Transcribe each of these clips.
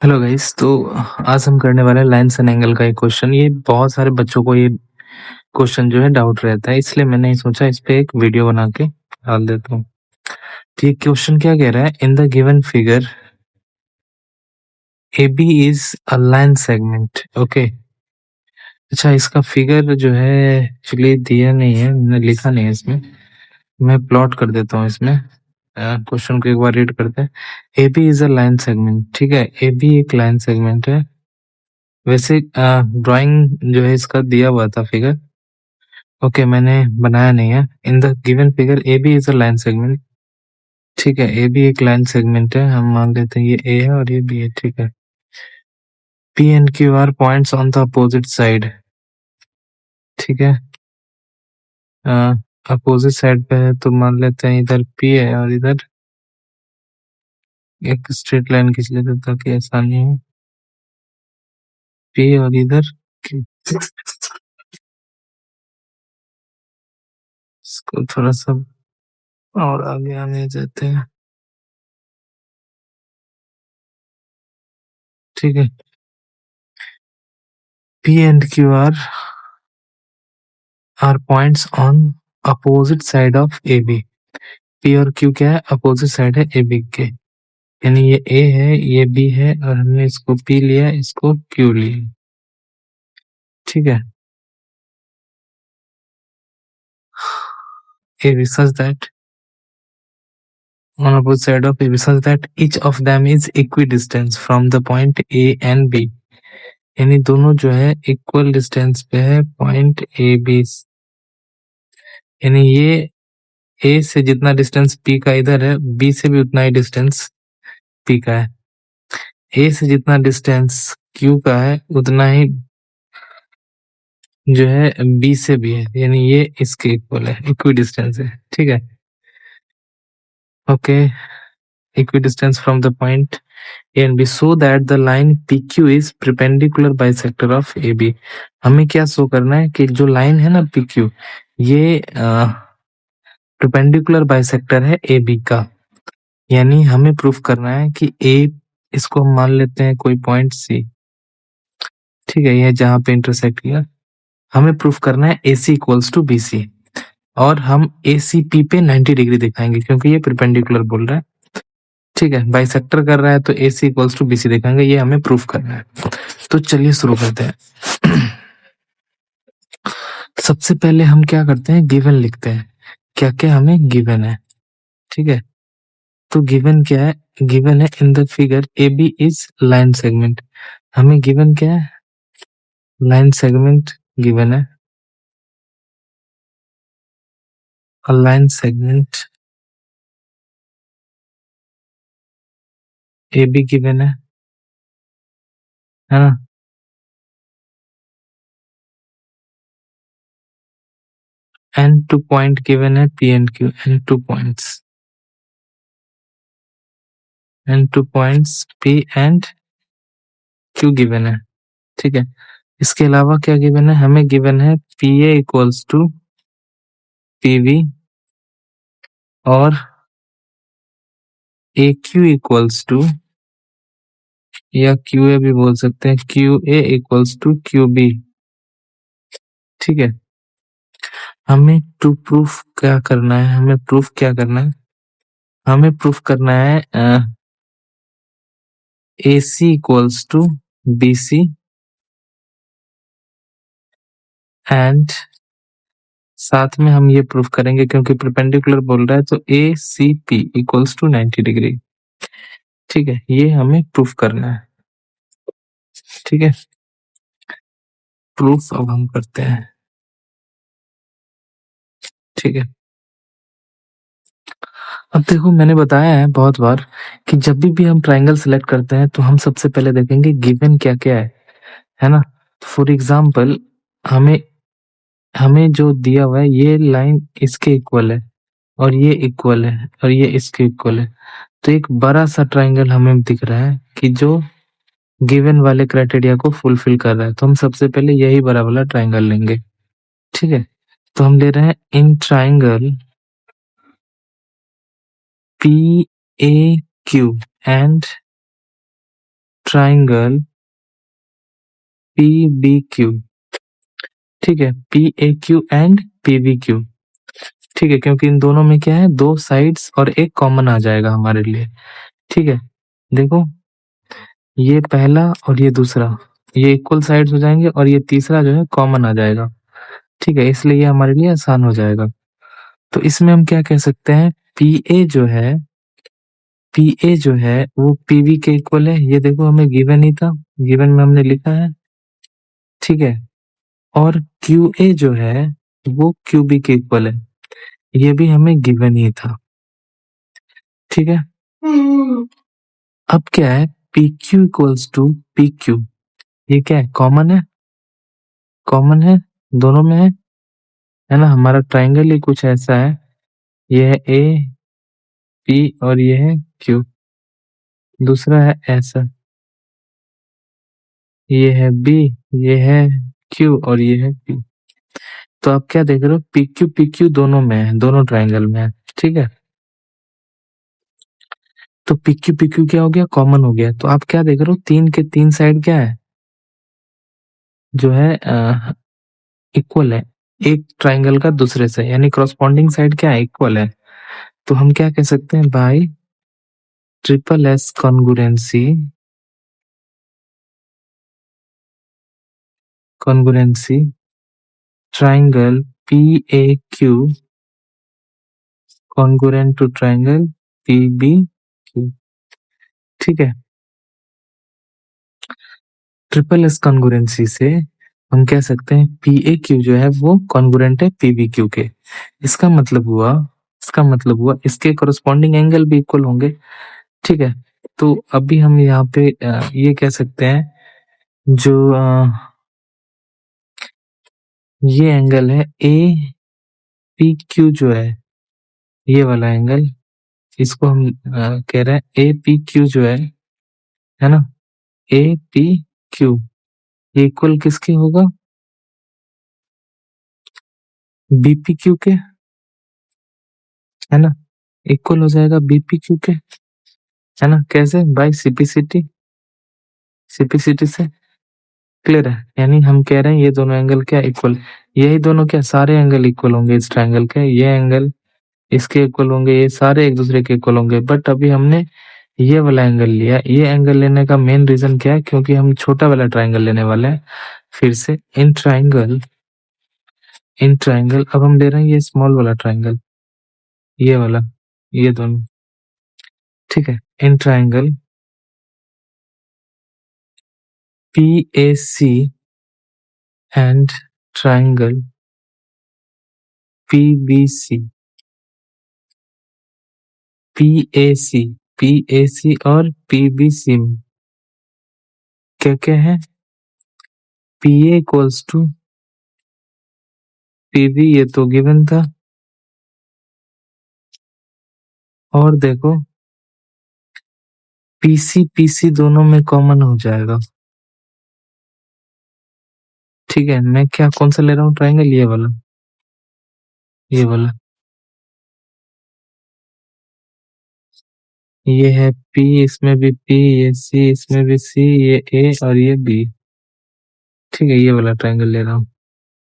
Hello guys. तो आज हम करने वाले हैं लाइन्स एंड एंगल का एक क्वेश्चन। ये बहुत सारे बच्चों को ये क्वेश्चन जो है डाउट रहता है, इसलिए मैंने सोचा इस पे एक वीडियो बना के डाल देता हूँ। तो ये क्वेश्चन क्या कह रहा है, in the given figure A B is a line segment. Okay, अच्छा इसका फिगर जो है एक्चुअली दिया नहीं है, मैंने लिखा नहीं है इसमें। मैं प्लॉट कर देता हूँ इसमें। क्वेश्चन को एक बार रीड करते हैं। A B is a line segment, ठीक है। ए बी एक लाइन सेगमेंट है। वैसे ड्राइंग जो है इसका दिया हुआ था फिगर। ओके, मैंने बनाया नहीं है। In the given figure A B is a line segment, ठीक है। ए बी एक लाइन सेगमेंट है, हम मान लेते हैं ये ए है और ये बी है, ठीक है। P and Q are points on the opposite side, ठीक है। अपोजिट साइड पे है तो मान लेते हैं इधर पी है और इधर एक स्ट्रेट लाइन खींच लेते हैं ताकि आसानी हो। पी और इधर Q। इसको थोड़ा सा और आगे आने देते हैं, ठीक है। P and Q are points on opposite side of A B. P और क्यू क्या है, अपोजिट साइड है ए बी के। यानी ये ए है, ये बी है, और हमने इसको पी लिया, इसको क्यू लिया, ठीक है। A B such that on opposite side of AB such that each of them is equidistant from the point A and B। यानी दोनों जो है इक्वल डिस्टेंस पे है पॉइंट ए बी। यानी ये ए से जितना डिस्टेंस पी का इधर है, बी से भी उतना ही डिस्टेंस पी का है। ए से जितना डिस्टेंस क्यू का है उतना ही जो है बी से भी है, यानी ये इसके इक्वल है, इक्वी डिस्टेंस है, ठीक है। Okay, equidistant from the point A and B so that the line P Q is perpendicular bisector of A B. हमें क्या शो करना है कि जो लाइन है ना पी क्यू, ये परपेंडिकुलर बाइसेक्टर है ए बी का। यानी हमें प्रूफ करना है कि ए, इसको हम मान लेते हैं कोई पॉइंट सी, ठीक है, ये जहां पे इंटरसेक्ट किया। हमें प्रूफ करना है A C equals to B सी, और हम ए सी पी पे 90 डिग्री दिखाएंगे क्योंकि ये परपेंडिकुलर बोल रहा है, ठीक है। बाइसेक्टर कर रहा है तो A C equals to B सी दिखाएंगे, ये हमें प्रूफ करना है। तो चलिए शुरू करते हैं। सबसे पहले हम क्या करते हैं, गिवन लिखते हैं। क्या क्या हमें गिवन है, ठीक है। तो गिवन क्या है, गिवन है in the figure A B is line segment. हमें गिवन क्या है, लाइन सेगमेंट गिवन है। A line segment A B given है ना। एंड टू पॉइंट गिवन है P and Q, and two points, and two points P and Q given है, ठीक है। इसके अलावा क्या गिवन है, हमें गिवन है P A equals to P B और ए क्यू इक्वल्स टू, या क्यू ए भी बोल सकते हैं, Q A equals to Q B, ठीक है। हमें टू प्रूफ क्या करना है, हमें प्रूफ क्या करना है, हमें प्रूफ करना है A C equals to B C and साथ में हम ये प्रूफ करेंगे क्योंकि परपेंडिकुलर बोल रहा है तो A C P equals to 90 degree, ठीक है। ये हमें प्रूफ करना है, ठीक है। प्रूफ अब हम करते हैं, ठीक है। अब देखो, मैंने बताया है बहुत बार कि जब भी हम ट्राइंगल सेलेक्ट करते हैं तो हम सबसे पहले देखेंगे गिवन क्या क्या है ना। फॉर एग्जाम्पल, हमें हमें जो दिया हुआ है ये लाइन इसके इक्वल है, और ये इक्वल है, और ये इसके इक्वल है। तो एक बड़ा सा ट्राइंगल हमें दिख रहा है कि जो गिवन वाले क्राइटेरिया को फुलफिल कर रहा है, तो हम सबसे पहले यही बड़ा वाला ट्राइंगल लेंगे, ठीक है। तो हम ले रहे हैं in triangle P A Q and triangle PBQ, ठीक है, PAQ एंड PBQ, ठीक है, क्योंकि इन दोनों में क्या है, दो साइड्स और एक कॉमन आ जाएगा हमारे लिए, ठीक है। देखो ये पहला और ये दूसरा, ये इक्वल साइड्स हो जाएंगे और ये तीसरा जो है कॉमन आ जाएगा, ठीक है, इसलिए ये हमारे लिए आसान हो जाएगा। तो इसमें हम क्या कह सकते हैं, PA जो है, PA जो है वो PB के इक्वल है, ये देखो हमें गिवन ही था, गिवन में हमने लिखा है, ठीक है। और QA जो है वो QB के इक्वल है, ये भी हमें गिवन ही था, ठीक है। अब क्या है, PQ इक्वल्स टू PQ, ये क्या है, कॉमन है, कॉमन है, दोनों में है ना, हमारा ट्राइंगल ही कुछ ऐसा है, ये है AP और ये है Q, दूसरा है ऐसा, ये है B, ये है Q और ये है P। तो आप क्या देख रहे हो, PQ दोनों में है, दोनों ट्राइंगल में है, ठीक है। तो PQ क्या हो गया, कॉमन हो गया। तो आप क्या देख रहे हो, तीन के तीन साइड क्या है, जो है इक्वल है एक ट्राइंगल का दूसरे से, यानी क्रॉसपॉन्डिंग साइड क्या है, इक्वल है। तो हम क्या कह सकते हैं, by triple S congruency, congruency triangle PAQ congruent to triangle PBQ, ठीक है। ट्रिपल एस कॉन्गुरेंसी से हम कह सकते हैं PAQ जो है वो कॉन्गुरेंट है PBQ के, इसका मतलब हुआ, इसका मतलब हुआ इसके कोरस्पॉन्डिंग एंगल भी इक्वल होंगे, ठीक है। तो अभी हम यहाँ पे ये कह सकते हैं, जो ये एंगल है APQ जो है, ये वाला एंगल, इसको हम कह रहे हैं APQ जो है ना, APQ ये इक्वल किसके होगा, BPQ के, है ना, इक्वल हो जाएगा BPQ के, है ना, कैसे, बाय CPCT, CPCT से क्लियर है। यानी हम कह रहे हैं ये दोनों एंगल क्या इक्वल, यही दोनों क्या, सारे एंगल इक्वल होंगे इस ट्रायंगल के, ये एंगल इसके इक्वल होंगे, ये सारे एक दूसरे के इक्वल होंगे। बट अभी हमने ये वाला एंगल लिया, ये एंगल लेने का मेन रीजन क्या है, क्योंकि हम छोटा वाला ट्रायंगल लेने वाले हैं। फिर से इन ट्रायंगल, इन ट्रायंगल, अब हम ले रहे हैं ये स्मॉल वाला ट्रायंगल, ये वाला, ये दोनों, ठीक है। In triangle PAC and triangle PBC, PAC, PAC और PBC में क्या क्या है, PA इक्वल्स टू PB, ये तो गिवन था, और देखो PC दोनों में कॉमन हो जाएगा, ठीक है। मैं क्या कौन सा ले रहा हूँ ट्रायंगल, ये वाला, ये वाला, ये है P, इसमें भी P, ये C, इसमें भी C, ये A और ये B, ठीक है, ये वाला ट्रायंगल ले रहा हूँ,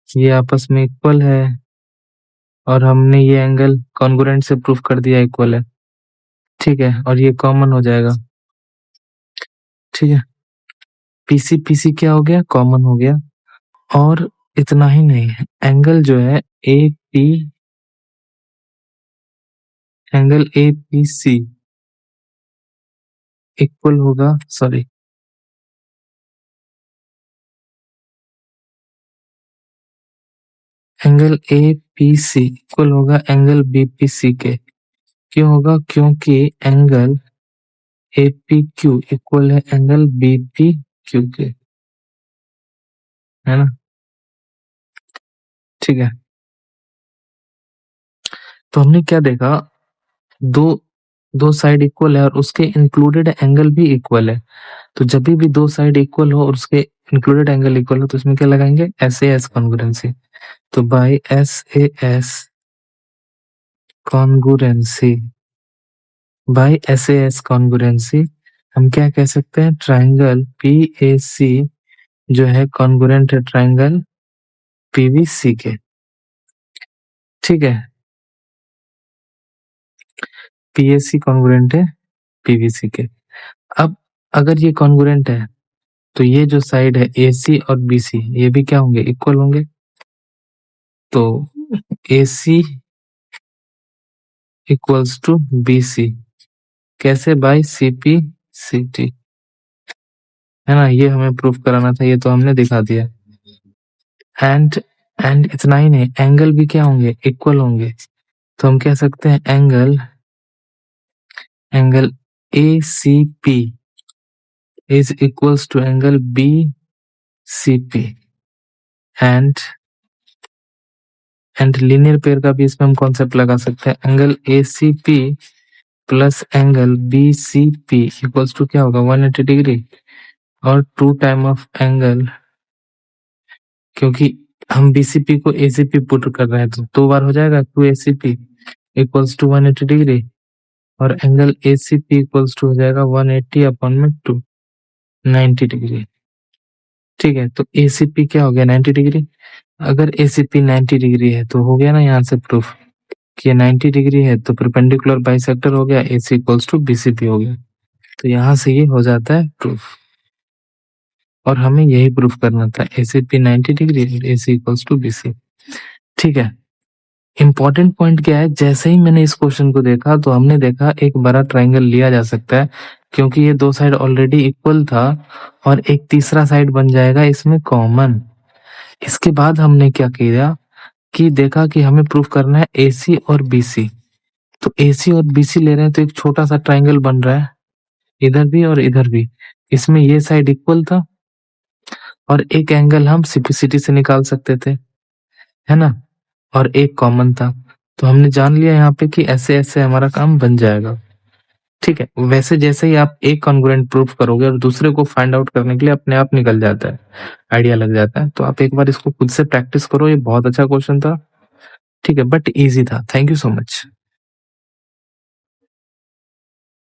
ये आपस में इक्वल है, और हमने ये एंगल कॉन्ग्रुएंट से प्रूफ कर दिया इक्वल है, ठीक है, और ये कॉमन हो जाएगा, ठीक है। PC क्या हो गया, कॉमन हो गया। और इतना ही नहीं है, एंगल जो है AP, एंगल APC इक्वल होगा, सॉरी, एंगल APC इक्वल होगा एंगल BPC के, क्यों होगा, क्योंकि एंगल APQ इक्वल है एंगल BPQ के, है ना, ठीक है। तो हमने क्या देखा, दो दो साइड इक्वल है और उसके इंक्लूडेड एंगल भी इक्वल है। तो जब भी दो साइड इक्वल हो और उसके इंक्लूडेड एंगल इक्वल हो, तो इसमें क्या लगाएंगे, SAS कॉन्ग्रुएंसी। तो by SAS congruency, by SAS congruency हम क्या कह सकते हैं, ट्राइंगल पीएसी जो है कॉन्ग्रुएंट है ट्राइंगल पीवीसी के, ठीक है। पीएसी कॉन्ग्रुएंट है पीवीसी के। अब अगर ये कॉन्ग्रुएंट है तो ये जो साइड है एसी और बीसी ये भी क्या होंगे, इक्वल होंगे। तो एसी इक्वल्स टू बीसी कैसे, बाय सीपी सीटी, है ना। ये हमें प्रूफ कराना था, ये तो हमने दिखा दिया। एंड एंड इतना ही नहीं, एंगल भी क्या होंगे, इक्वल होंगे। तो हम कह सकते हैं angle A C P is equals to angle B C P and linear pair का भी इसमें हम कॉन्सेप्ट लगा सकते हैं। Angle A C P plus angle B C P equals to क्या होगा, 180 डिग्री, और 2 टाइम ऑफ एंगल, क्योंकि हम बीसीपी को एसीपी पुट कर रहे हैं तो 2 बार हो जाएगा, 2 एसीपी इक्वल्स टू 180 डिग्री, और एंगल एसीपी इक्वल्स टू हो जाएगा 180 अपॉन में 2, 90 डिग्री, ठीक है। तो एसीपी क्या हो गया, 90 डिग्री। अगर एसीपी 90 डिग्री है तो हो गया ना यहाँ से प्रूफ कि 90 डिग्री है, तो परपेंडिकुलर बाइसेक्टर हो गया, एसी इक्वल्स टू बीसीपी हो गया। तो यहाँ से ये हो जाता है प्रूफ, और हमें यही प्रूफ करना था, ACP 90 degree, AC equals to BC, ठीक है। इंपॉर्टेंट पॉइंट क्या है, जैसे ही मैंने इस क्वेश्चन को देखा तो हमने देखा एक बड़ा ट्राइंगल लिया जा सकता है, क्योंकि ये 2 साइड ऑलरेडी इक्वल था, और एक तीसरा साइड बन जाएगा इसमें कॉमन। इसके बाद हमने क्या किया कि देखा कि हमें प्रूफ करना है एसी और बीसी। तो एसी और बीसी ले रहे हैं तो एक छोटा सा ट्राइंगल बन रहा है, इधर भी और इधर भी। इसमें ये साइड इक्वल था, और एक एंगल हम सिंप्लिसिटी से निकाल सकते थे, है ना, और एक कॉमन था। तो हमने जान लिया यहाँ पे कि ऐसे ऐसे हमारा काम बन जाएगा, ठीक है। वैसे जैसे ही आप एक कॉन्ग्रुएंट प्रूफ करोगे और दूसरे को फाइंड आउट करने के लिए अपने आप निकल जाता है, आइडिया लग जाता है। तो आप एक बार इसको खुद से प्रैक्टिस करो, ये बहुत अच्छा क्वेश्चन था, ठीक है, बट इजी था। Thank you so much.